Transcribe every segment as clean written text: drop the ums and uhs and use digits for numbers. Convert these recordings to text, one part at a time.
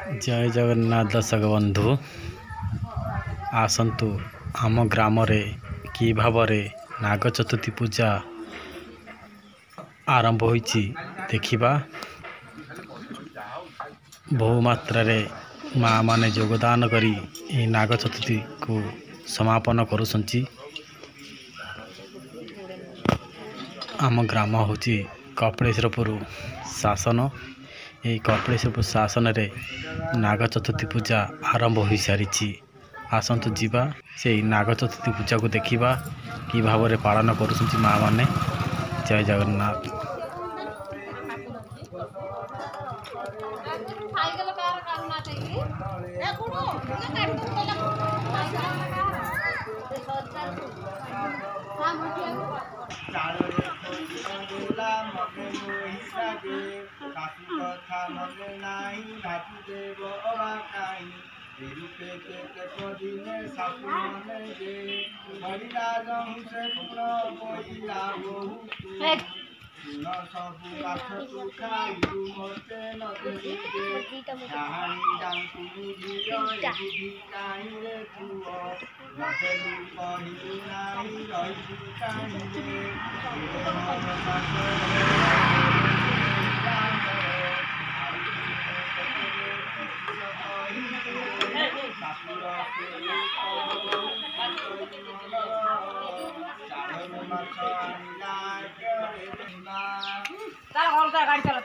जय जगन्नाथ दर्शक बंधु आसतु आम ग्राम कि भाव नाग चतुर्थी पूजा आरंभ होइछि देखिबा। बहु मात्रा रे माँ माने योगदान करी ए नाग चतुर्थी को समापन करुछंती। आम ग्राम होची कपिलेश्वरपुर शासन। ये कपिलेश्वरपुर शासन रे नाग चतुर्थी पूजा आरंभ हो सारी। आसतु जीवा से नाग चतुर्थी पूजा को देखिबा कि भाव में पालन करुछंती माँ माने। जय जगन्नाथ। गाड़ी चला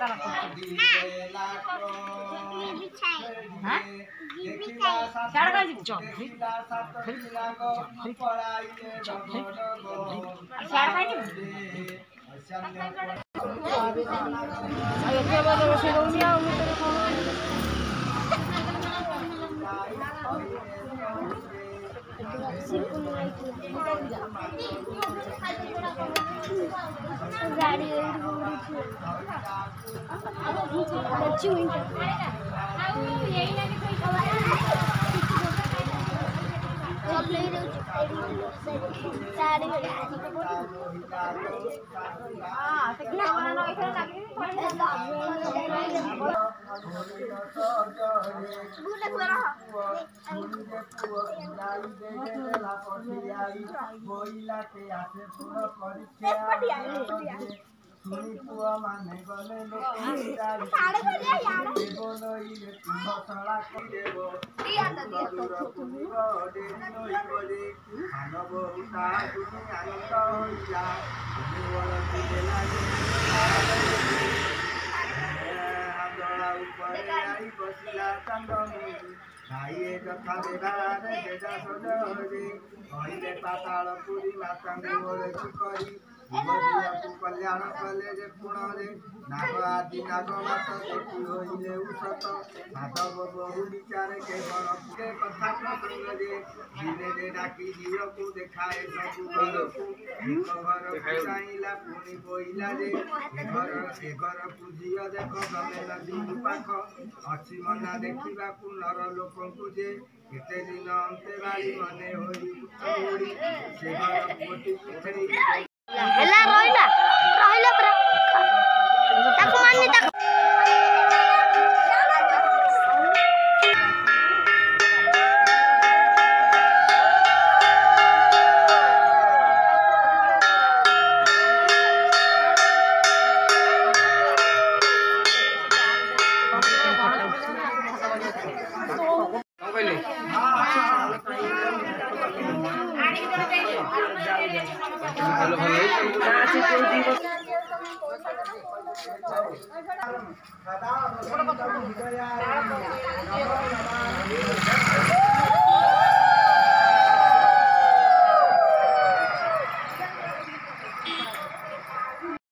कल्याण कले जे पुणे नाग आदि नाग मास देखी होइले उषत माधव बहु विचार केवल के कथा प्रसंग जे दिने दे डाकी दियो को देखाए सब घर को एक घर चाइला पुनी बोइला जे घर पूजियो देखो गमे नदी पाख अछि मना देखिबा को नर लोकन को जे केते दिन अंते बाली मने होई उठोड़ी से घर कोटी पिछड़ी हेला रोइला पुरा ताको माननी ताको दादा